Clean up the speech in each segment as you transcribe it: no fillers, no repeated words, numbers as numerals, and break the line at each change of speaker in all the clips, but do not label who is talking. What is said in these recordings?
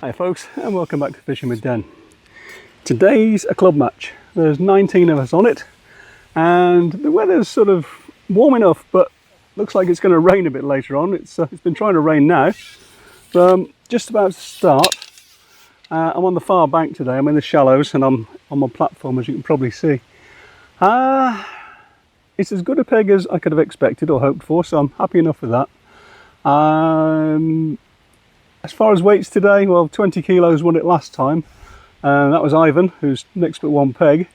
Hi folks, and welcome back to Fishing with Den. Today's a club match. There's 19 of us on it, and the weather's sort of warm enough, but looks like it's going to rain a bit later on. It's been trying to rain now. Just about to start. I'm on the far bank today. I'm in the shallows, and I'm on my platform, as you can probably see. It's as good a peg as I could have expected or hoped for, so I'm happy enough with that. As far as weights today, well, 20 kilos won it last time. That was Ivan, who's next but one peg.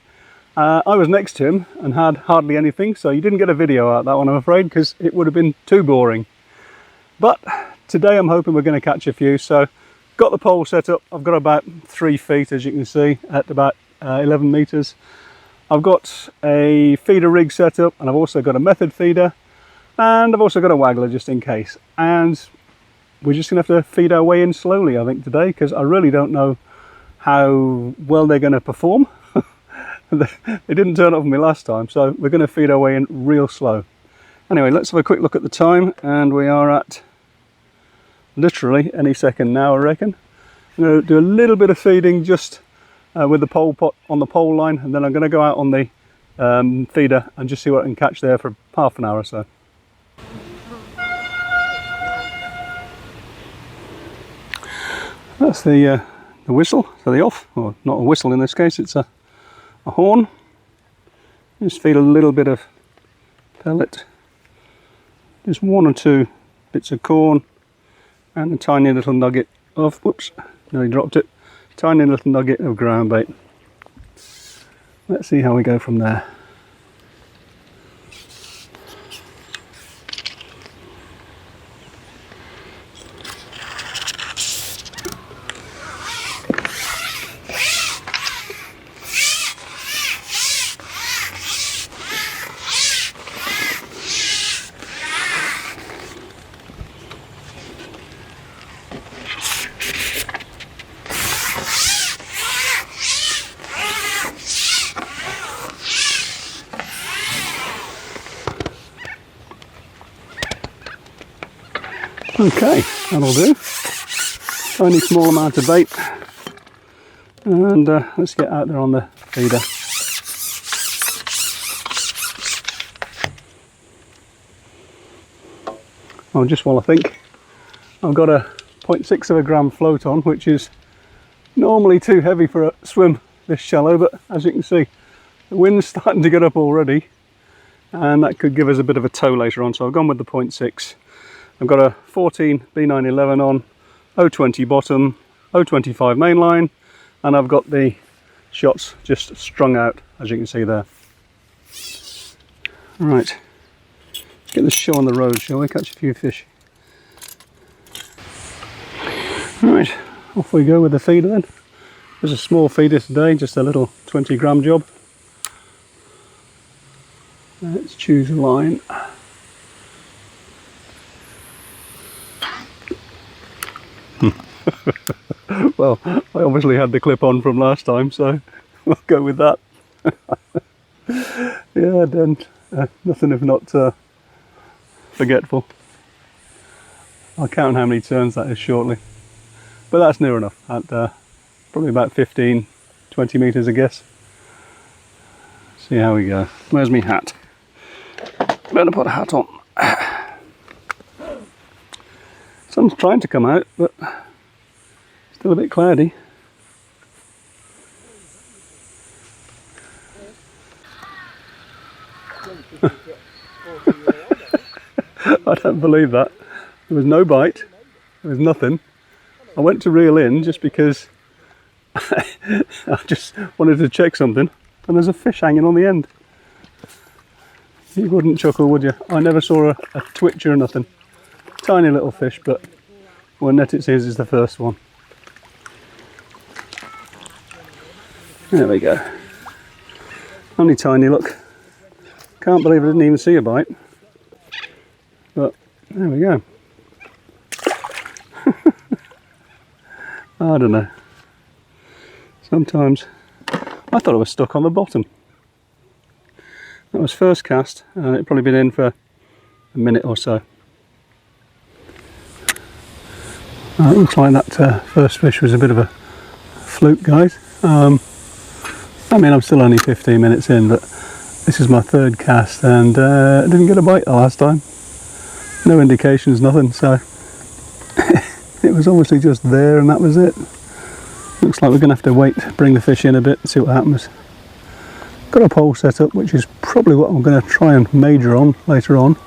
I was next to him and had hardly anything, so you didn't get a video out of that one, I'm afraid, because it would have been too boring. But today I'm hoping we're going to catch a few, so got the pole set up. I've got about 3 feet, as you can see, at about 11 metres. I've got a feeder rig set up, and I've also got a method feeder, and I've also got a waggler just in case. And we're just going to have to feed our way in slowly, I think, today, because I really don't know how well they're going to perform. They didn't turn up for me last time, so we're going to feed our way in real slow. Anyway, let's have a quick look at the time, and we are at literally any second now, I reckon. I'm going to do a little bit of feeding just with the pole pot on the pole line, and then I'm going to go out on the feeder and just see what I can catch there for half an hour or so. That's the whistle for the off, or not a whistle in this case, it's a horn. Just feed a little bit of pellet, just 1 or 2 bits of corn, and a tiny little nugget of, whoops, nearly dropped it, tiny little nugget of ground bait. Let's see how we go from there. Okay, that'll do. Tiny small amount of bait, and let's get out there on the feeder. Oh, just while I think, I've got a 0.6 of a gram float on, which is normally too heavy for a swim this shallow, but as you can see, the wind's starting to get up already, and that could give us a bit of a tow later on, so I've gone with the 0.6. I've got a 14 B911 on, 020 bottom, 025 main line, and I've got the shots just strung out, as you can see there. Right, let's get this show on the road, shall we? Catch a few fish. Right, off we go with the feeder then. There's a small feeder today, just a little 20 gram job. Let's choose a line. Well, I obviously had the clip on from last time, so we'll go with that. Yeah, then nothing if not forgetful. I'll count how many turns that is shortly, but that's near enough, at probably about 15-20 metres, I guess. See how we go. Where's my hat? Better put a hat on. Sun's trying to come out, but still a bit cloudy. I don't believe that. There was no bite, there was nothing. I went to reel in just because I just wanted to check something, and there's a fish hanging on the end. You wouldn't chuckle, would you? I never saw a twitch or nothing. Tiny little fish, but one net it seems is the first one. There we go. Only tiny, look. Can't believe I didn't even see a bite. But there we go. I don't know. Sometimes I thought I was stuck on the bottom. That was first cast, and it'd probably been in for a minute or so. it looks like that first fish was a bit of a fluke, guys. I mean, I'm still only 15 minutes in, but this is my third cast, and I didn't get a bite the last time. No indications, nothing, so it was obviously just there and that was it. Looks like we're going to have to wait, bring the fish in a bit and see what happens. Got a pole set up, which is probably what I'm going to try and major on later on.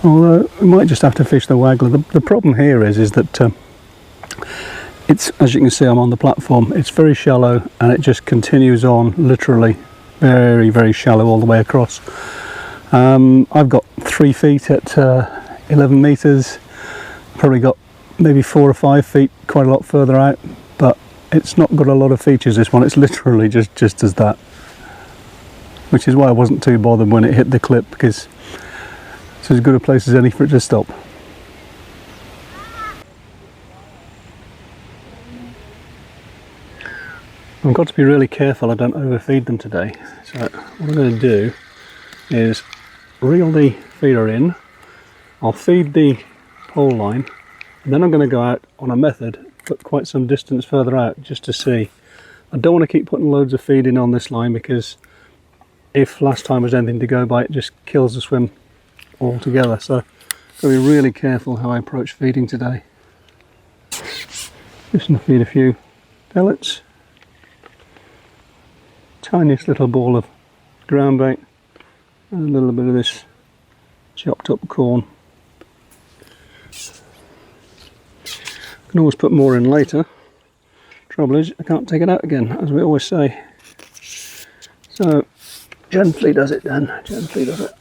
Although we might just have to fish the waggler. The problem here is that it's, as you can see, I'm on the platform. It's very shallow and it just continues on, literally very, very shallow all the way across. I've got 3 feet at 11 meters. Probably got maybe 4 or 5 feet quite a lot further out, but it's not got a lot of features, this one. It's literally just as that, which is why I wasn't too bothered when it hit the clip, because it's as good a place as any for it to stop. I've got to be really careful I don't overfeed them today, so what I'm going to do is reel the feeder in. I'll feed the pole line, and then I'm going to go out on a method, but quite some distance further out, just to see. I don't want to keep putting loads of feed in on this line, because if last time was anything to go by, it just kills the swim altogether. So I've got to be really careful how I approach feeding today. Just going to feed a few pellets. Tiniest little ball of ground bait and a little bit of this chopped up corn. Can always put more in later. Trouble is I can't take it out again, as we always say. So gently does it then, gently does it.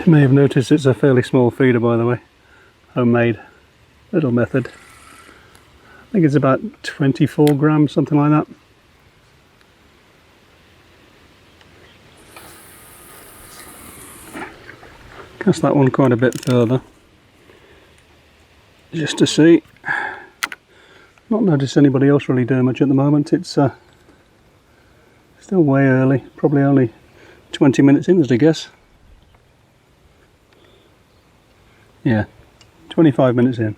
You may have noticed it's a fairly small feeder, by the way. Homemade little method. I think it's about 24 grams, something like that. Cast that one quite a bit further, just to see. Not noticed anybody else really doing much at the moment. It's still way early, probably only 20 minutes in, as I guess. Yeah, 25 minutes in.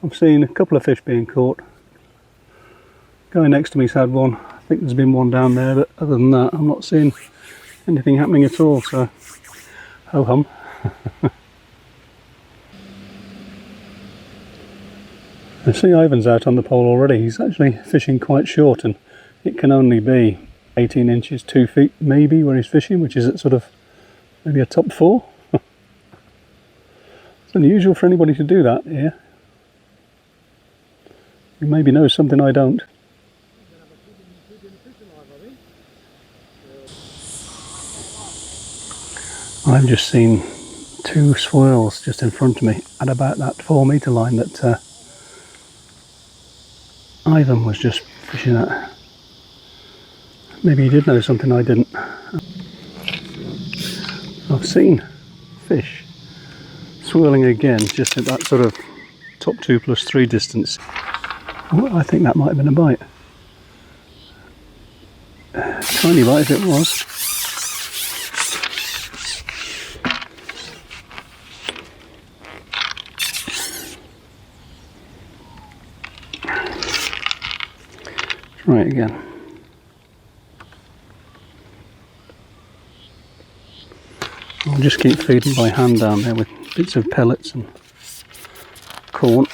I've seen a couple of fish being caught. Guy next to me's had one. I think there's been one down there, but other than that, I'm not seeing anything happening at all. So, ho hum. I see Ivan's out on the pole already. He's actually fishing quite short, and it can only be 18 inches, 2 feet maybe, where he's fishing, which is at sort of maybe a top 4. It's unusual for anybody to do that here. You maybe know something I don't. I've just seen 2 swirls just in front of me at about that 4 metre line that Ivan was just fishing at. Maybe he did know something I didn't. I've seen fish swirling again just at that sort of top 2+3 distance. Oh, I think that might have been a bite. Tiny bite if it was. Try it again. I'll just keep feeding by hand down there with bits of pellets and corn.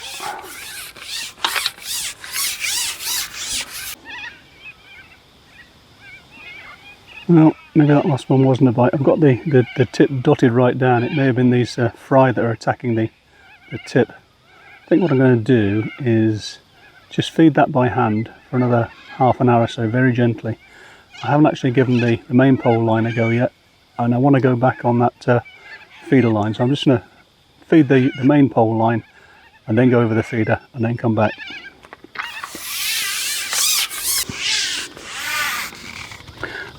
Well, maybe that last one wasn't a bite. I've got the tip dotted right down. It may have been these fry that are attacking the tip. I think what I'm going to do is just feed that by hand for another half an hour or so, very gently. I haven't actually given the main pole line a go yet, and I want to go back on that feeder line, so I'm just going to feed the main pole line and then go over the feeder and then come back.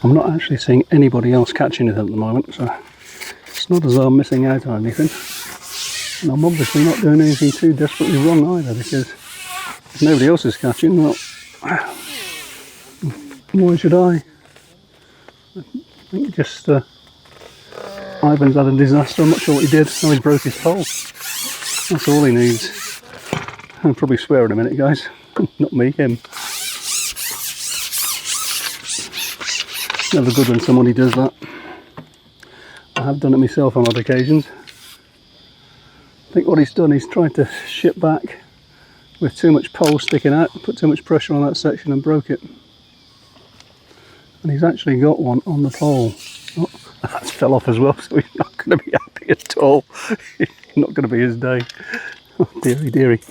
I'm not actually seeing anybody else catching it at the moment, so it's not as though I'm missing out on anything. And I'm obviously not doing anything too desperately wrong either, because if nobody else is catching, well, why should I? think just Ivan's had a disaster. I'm not sure what he did. Oh, he broke his pole. That's all he needs. I'll probably swear in a minute, guys. Not me, him. Never good when somebody does that. I have done it myself on odd occasions. I think what he's done, he's tried to ship back with too much pole sticking out, put too much pressure on that section and broke it. And he's actually got one on the pole. Oh, that's fell off as well, so he's not going to be happy at all. It's not going to be his day. Oh, dearie, dearie.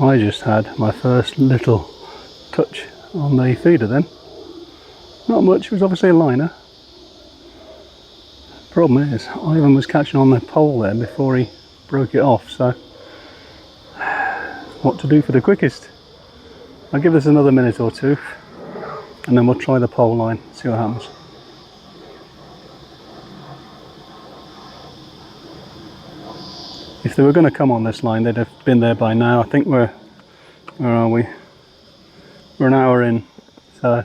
I just had my first little touch on the feeder then. Not much, it was obviously a liner. Problem is, Ivan was catching on the pole there before he broke it off, so what to do for the quickest? I'll give this another minute or two and then we'll try the pole line, see what happens. If they were going to come on this line, they'd have been there by now. I think where are we? We're an hour in, so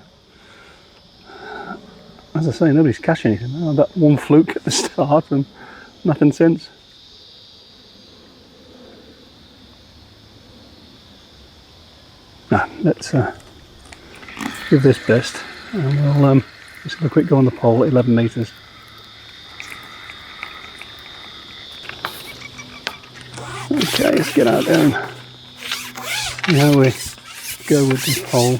as I say, nobody's catching anything. I had that one fluke at the start and nothing since. Now, let's give this best and we'll just have a quick go on the pole at 11 metres. Okay, let's get out there and see how we go with the pole.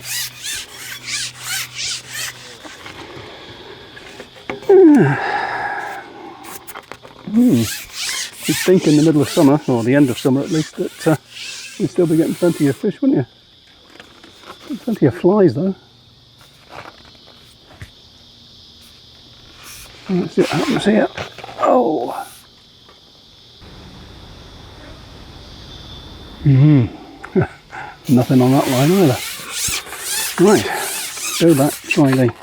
You'd think in the middle of summer, or the end of summer at least, that you'd still be getting plenty of fish, wouldn't you? Plenty of flies though. Let's see what happens here. Oh! Nothing on that line either. Right, go back, try the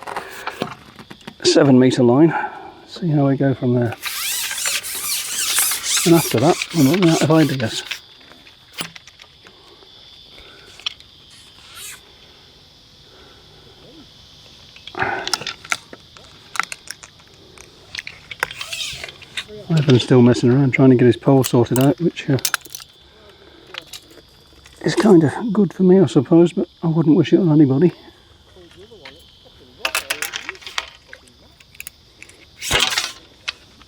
7 metre line, see how we go from there. And after that, I'm running out of ideas. Ivan's still messing around trying to get his pole sorted out, which is kind of good for me, I suppose, but I wouldn't wish it on anybody.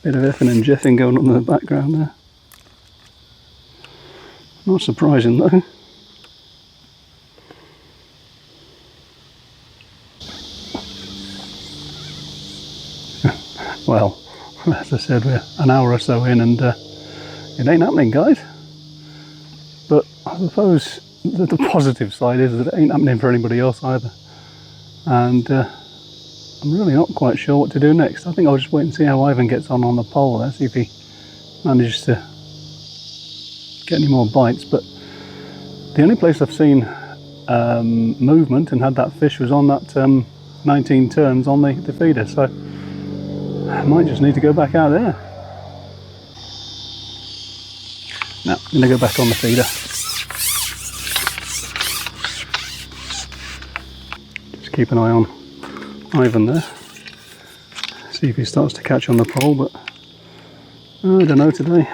Bit of effing and jeffing going on in the background there. Not surprising though. Well, as I said, we're an hour or so in and it ain't happening, guys. But I suppose the positive side is that it ain't happening for anybody else either. And I'm really not quite sure what to do next. I think I'll just wait and see how Ivan gets on the pole there, see if he manages to get any more bites. But the only place I've seen movement and had that fish was on that 19 turns on the feeder, so I might just need to go back out there. Now, I'm going to go back on the feeder. Just keep an eye on Ivan there. See if he starts to catch on the pole, but I don't know today.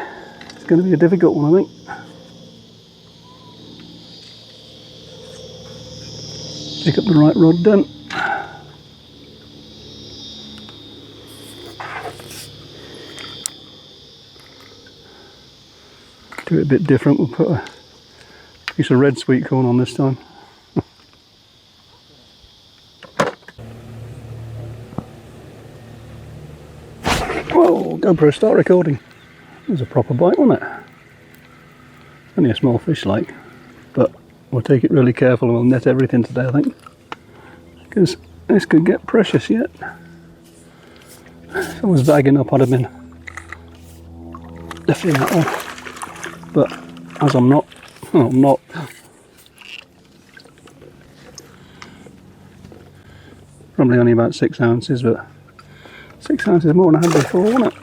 It's going to be a difficult one, I think. Pick up the right rod then. Do it a bit different. We'll put a piece of red sweet corn on this time. Whoa, GoPro start recording. It was a proper bite, wasn't it? Only a small fish like, but we'll take it really careful and we'll net everything today, I think. Because this could get precious yet. If I was bagging up, I'd have been lifting that off. But as I'm not, well, I'm not. Probably only about 6 ounces, but 6 ounces more than I had before, wasn't it?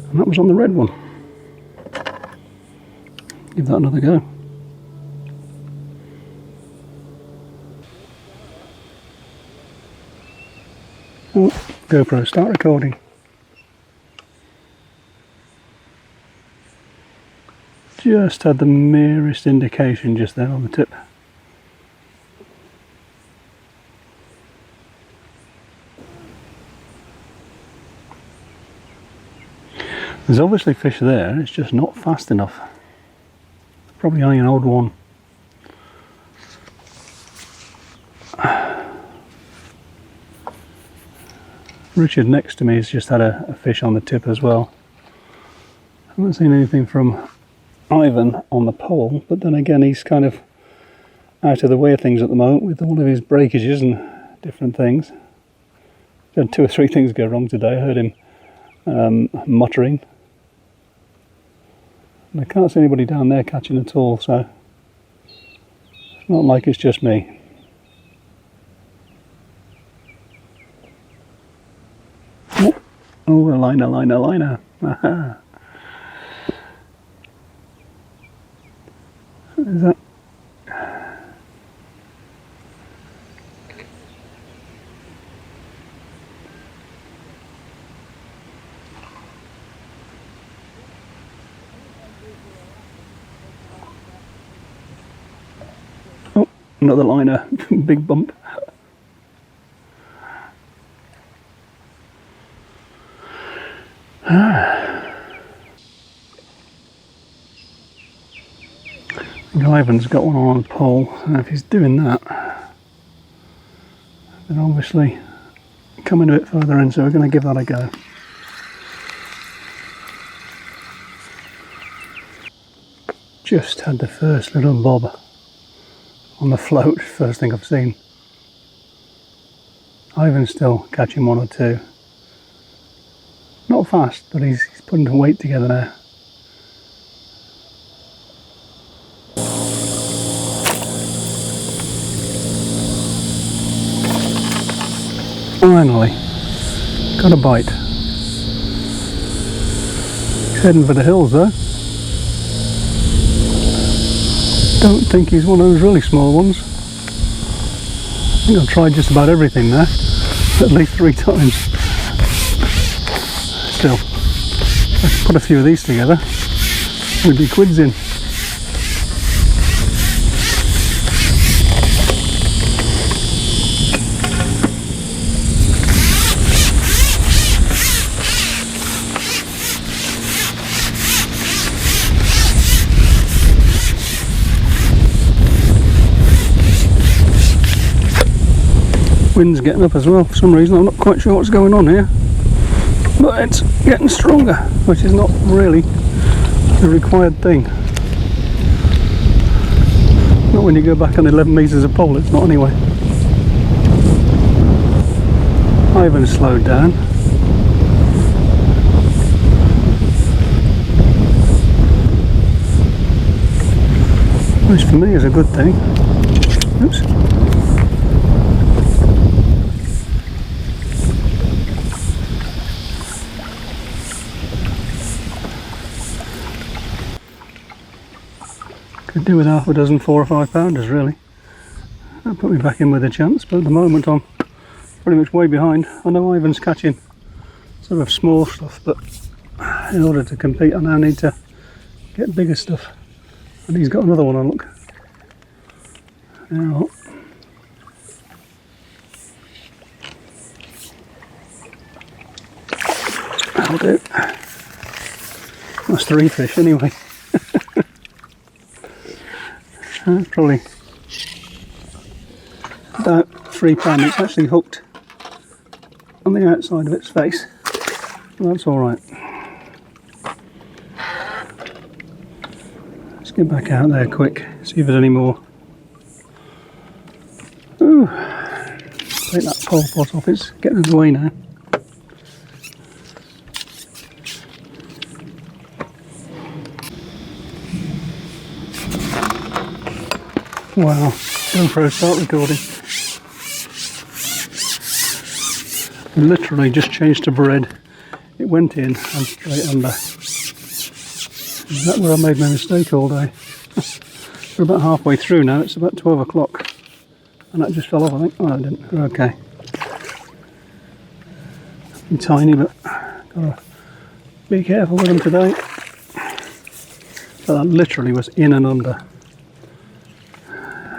And that was on the red one. Give that another go. Oh, GoPro, start recording. Just had the merest indication just there on the tip. There's obviously fish there, it's just not fast enough. Probably only an old one. Richard next to me has just had a fish on the tip as well. I haven't seen anything from Ivan on the pole, but then again he's kind of out of the way of things at the moment with all of his breakages and different things. He's had 2 or 3 things go wrong today. I heard him muttering. And I can't see anybody down there catching at all, so it's not like it's just me. Oh, a liner, liner, liner. Aha. Is that? Oh, another liner. Big bump. Ivan's got one on the pole, and if he's doing that, then obviously coming a bit further in, so we're going to give that a go. Just had the first little bob on the float, first thing I've seen. Ivan's still catching 1 or 2. Not fast, but he's putting the weight together now. Finally, got a bite. He's heading for the hills though. Don't think he's one of those really small ones. I think I've tried just about everything now, at least 3 times. Still, if I could put a few of these together, we'd be quids in. Wind's getting up as well for some reason. I'm not quite sure what's going on here, but it's getting stronger, which is not really the required thing. Not when you go back on 11 metres of pole, it's not anyway. Ivan slowed down. Which for me is a good thing. Oops. Could do with half a dozen 4 or 5 pounders really. That'll put me back in with a chance, but at the moment I'm pretty much way behind. I know Ivan's catching sort of small stuff, but in order to compete I now need to get bigger stuff. And he's got another one on, look. Now, that'll do. That's 3 fish anyway. That's probably about 3 pounds. It's actually hooked on the outside of its face. Well, that's alright. Let's get back out there quick, see if there's any more. Ooh, take that pole pot off, it's getting in the way now. Wow, GoPro, start recording. Literally just changed to bread. It went in and straight under. Is that where I made my mistake all day? We're about halfway through now, it's about 12 o'clock. And that just fell off, I think. Oh, it didn't. Okay. tiny, but gotta be careful with them today. So that literally was in and under.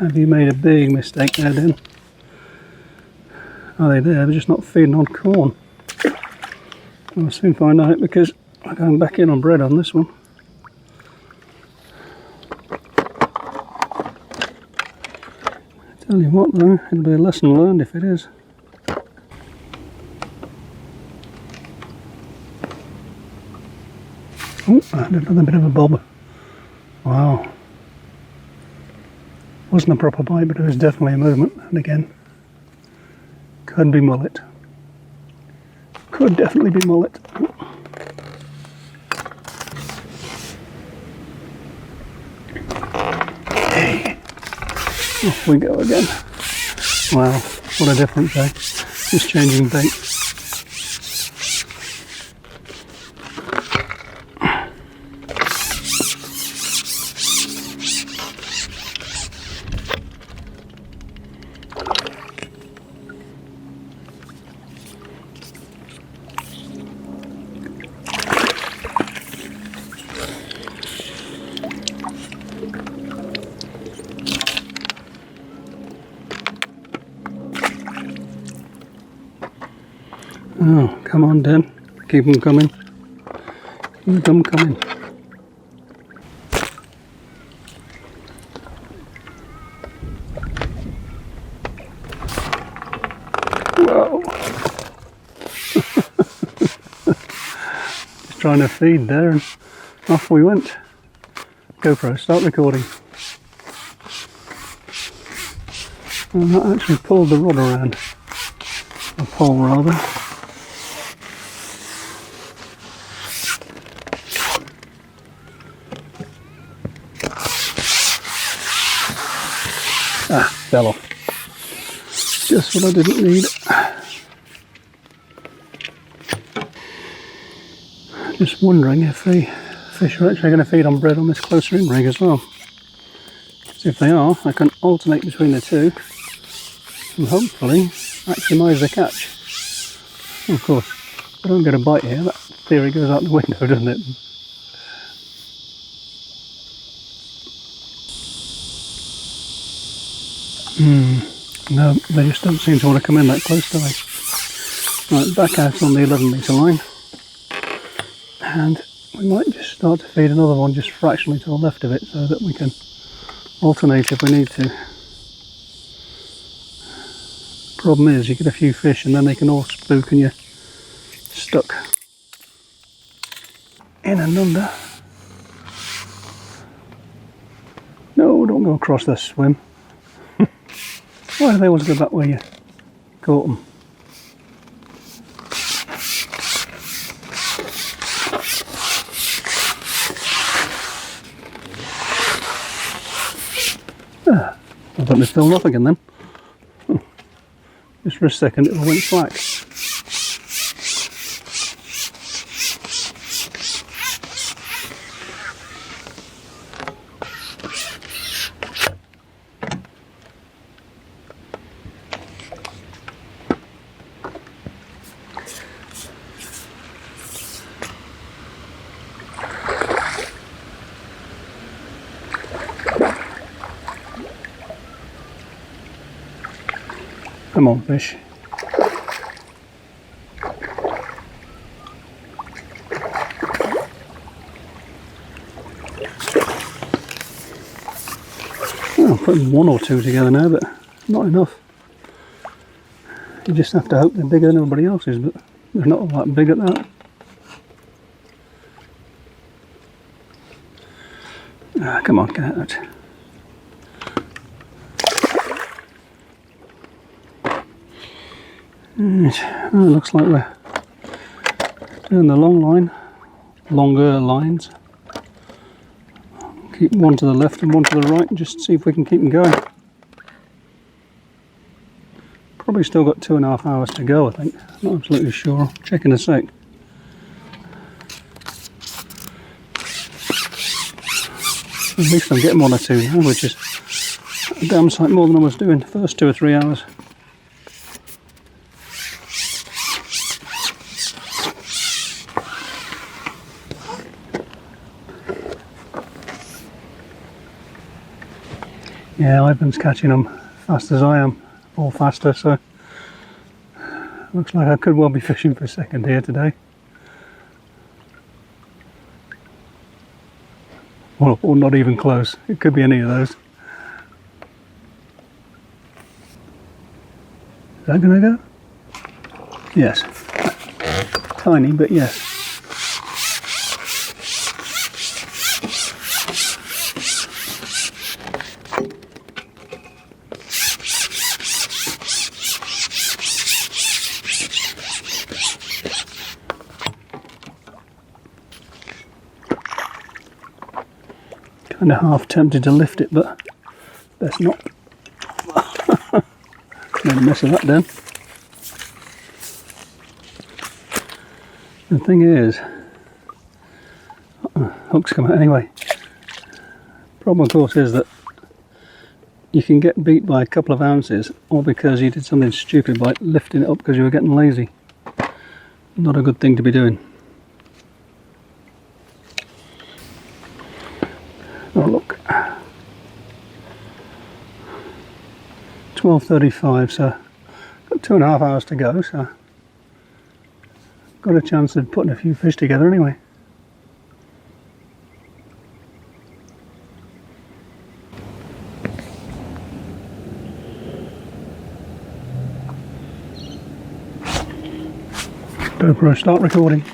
Have you made a big mistake there, Den? Are they there? They're just not feeding on corn. I'll soon find out because I'm going back in on bread on this one. Tell you what though, it'll be a lesson learned if it is. Oh, I had another bit of a bob. Wow. Wasn't a proper bite, but it was definitely a movement. And again, could be mullet. Could definitely be mullet. Hey. Off we go again. Wow, what a difference, eh? Just changing bait. Oh, come on, Den. Keep them coming. Keep them coming. Whoa. Just trying to feed there and off we went. GoPro, start recording. And that actually pulled the rod around. A pole rather. Ah, fell off. Just what I didn't need. Just wondering if the fish are actually going to feed on bread on this closer in rig as well. So if they are, I can alternate between the two and hopefully maximise the catch. Of course, if I don't get a bite here, that theory goes out the window, doesn't it? No, they just don't seem to want to come in that close, do they? Right, back out on the 11-metre line. And we might just start to feed another one just fractionally to the left of it so that we can alternate if we need to. Problem is, you get a few fish and then they can all spook and you're stuck. In and under. No, don't go across this swim. Why do they always go back where you caught them? Ah, I thought they fell off again then. Just for a second it went slack. Come on, fish. Well, I'm putting one or two together now, but not enough. You just have to hope they're bigger than everybody else's, but they're not all that big at that. Ah, come on, get out. Right. Oh, it looks like we're doing the long line, longer lines. Keep one to the left and one to the right and just see if we can keep them going. Probably still got 2.5 hours to go, I think. Not absolutely sure. I'll check in a sec. At least I'm getting 1 or 2 now, which is a damn sight more than I was doing the first 2 or 3 hours. Yeah, Ivan's catching them fast as I am, or faster, so looks like I could well be fishing for second here today. Well, or not even close. It could be any of those. Is that going to go? Yes. Tiny, but yes. Kind of half tempted to lift it, but best not. Made a mess of that then. The thing is, hooks come out anyway. Problem of course is that you can get beat by a couple of ounces, or because you did something stupid by lifting it up because you were getting lazy. Not a good thing to be doing. Oh look, 12:35, so got 2.5 hours to go, so got a chance of putting a few fish together anyway. GoPro, start recording.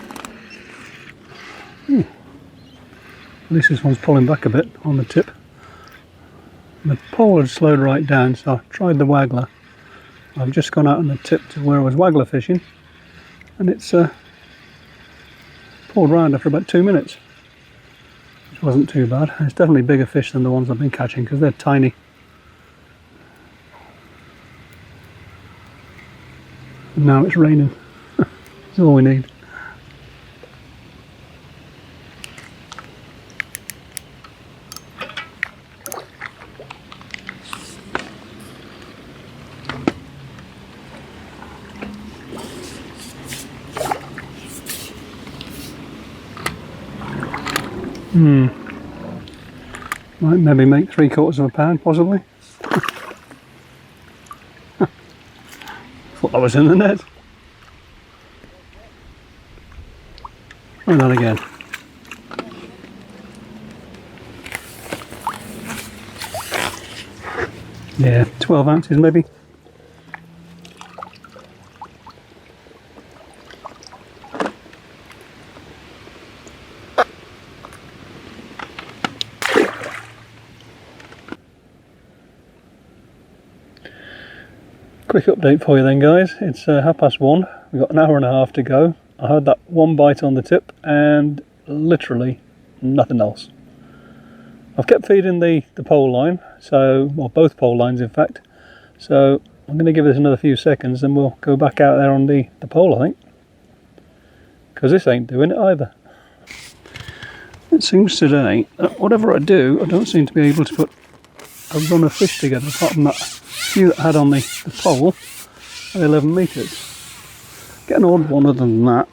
At least this one's pulling back a bit on the tip. The pole had slowed right down, so I tried the waggler. I've just gone out on the tip to where I was waggler fishing, and it's pulled round after about 2 minutes, which wasn't too bad. It's definitely bigger fish than the ones I've been catching because they're tiny. And now it's raining. That's all we need. Might maybe make 3/4 pound, possibly. Thought that was in the net. Try that again. Yeah, 12 ounces maybe. Quick update for you then guys, it's 1:30, we've got an hour and a half to go. I had that one bite on the tip and literally nothing else. I've kept feeding the pole line, so, well both pole lines in fact, so I'm going to give this another few seconds and we'll go back out there on the pole I think, because this ain't doing it either. It seems today that whatever I do I don't seem to be able to put a run of fish together apart from that few that I had on the pole at 11 metres. Get an odd one other than that,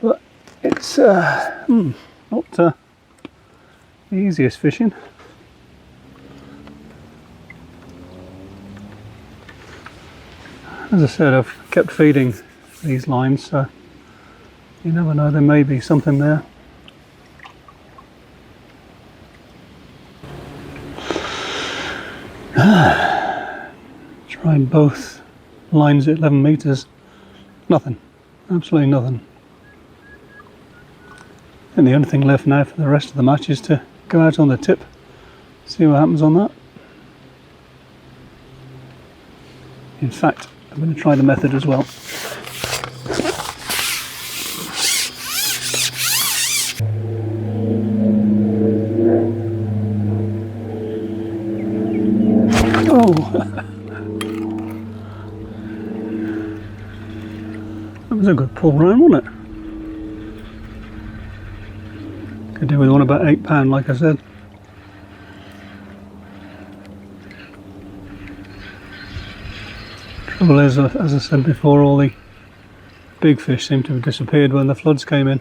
but it's not the easiest fishing. As I said, I've kept feeding these lines, so you never know, there may be something there. Tried both lines at 11 metres, nothing, absolutely nothing. And the only thing left now for the rest of the match is to go out on the tip, see what happens on that. In fact, I'm going to try the method as well. That was a good pull round, wasn't it? Could do with one about £8 like I said. Trouble is, as I said before, all the big fish seem to have disappeared when the floods came in.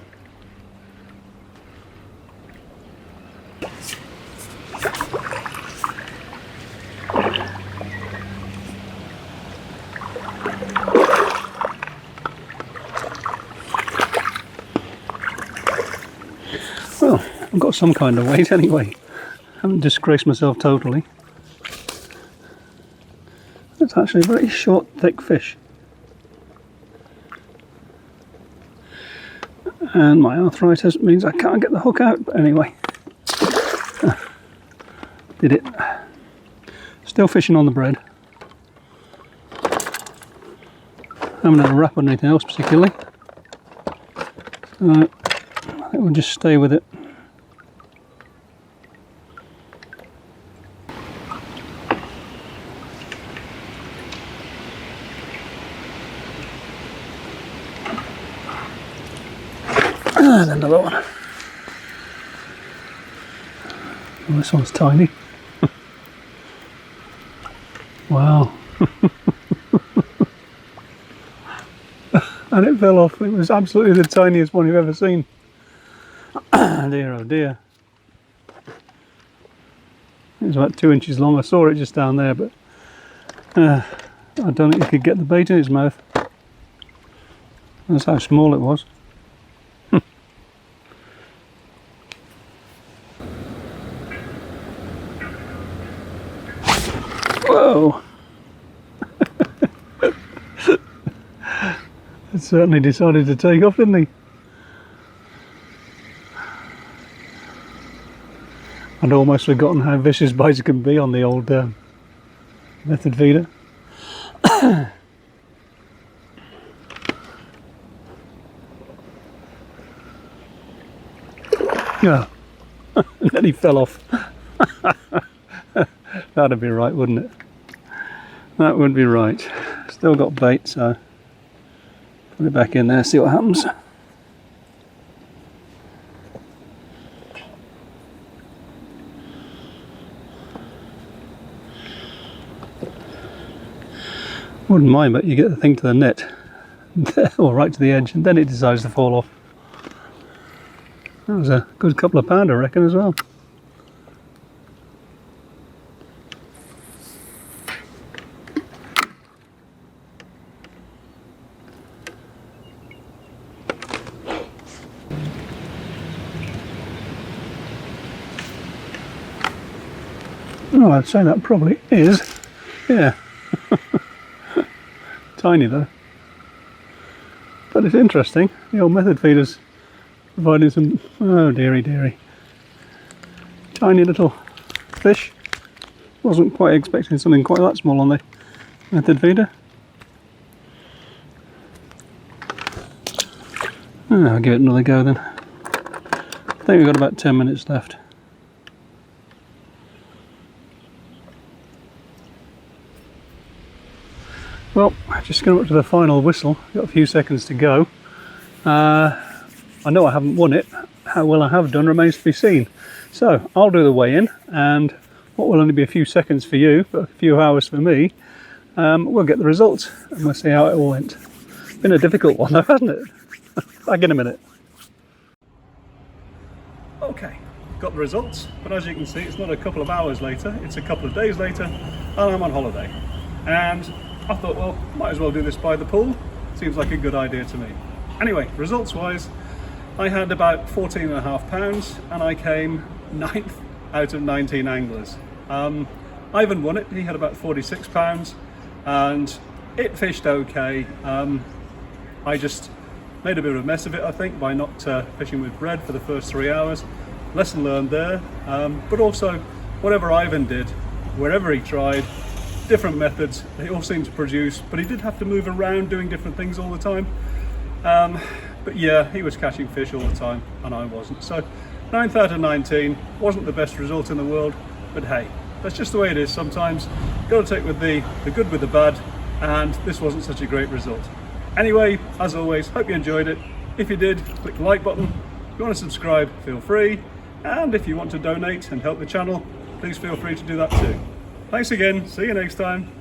I've got some kind of weight anyway. I haven't disgraced myself totally. It's actually a very short, thick fish. And my arthritis means I can't get the hook out, but anyway. Did it. Still fishing on the bread. Haven't had a wrap on anything else particularly. So I think we'll just stay with it. And another one. Oh, this one's tiny. Wow. And it fell off. It was absolutely the tiniest one you've ever seen. Dear, oh dear. It was about 2 inches long. I saw it just down there, but I don't think he could get the bait in his mouth. That's how small it was. Whoa! It certainly decided to take off, didn't he? I'd almost forgotten how vicious bites can be on the old method feeder. Yeah. And then he fell off. That'd be right, wouldn't it? That would be right. Still got bait, so put it back in there, see what happens. Wouldn't mind, but you get the thing to the net, or right to the edge, and then it decides to fall off. That was a good couple of pound, I reckon, as well. Oh, I'd say that probably is, yeah. Tiny though. But it's interesting, the old method feeder's providing some, oh dearie dearie. Tiny little fish. Wasn't quite expecting something quite that small on the method feeder. Oh, I'll give it another go then. I think we've got about 10 minutes left. Well, just going up to the final whistle. Got a few seconds to go. I know I haven't won it. How well I have done remains to be seen. So I'll do the weigh-in, and what will only be a few seconds for you, but a few hours for me, we'll get the results and we'll see how it all went. Been a difficult one though, hasn't it? Back in a minute. Okay, got the results, but as you can see, it's not a couple of hours later, it's a couple of days later, and I'm on holiday. And I thought, well, might as well do this by the pool. Seems like a good idea to me. Anyway, results wise, I had about 14.5 pounds and I came 9th out of 19 anglers. Ivan won it, he had about 46 pounds and it fished okay. I just made a bit of a mess of it, I think, by not fishing with bread for the first 3 hours. Lesson learned there, but also whatever Ivan did, wherever he tried, different methods, they all seemed to produce, but he did have to move around doing different things all the time. But yeah, he was catching fish all the time and I wasn't. So 9th out of 19 wasn't the best result in the world, but hey, that's just the way it is sometimes. Got to take with the good with the bad, and this wasn't such a great result. Anyway, as always, hope you enjoyed it. If you did, click the like button. If you want to subscribe, feel free. And if you want to donate and help the channel, please feel free to do that too. Thanks again, see you next time.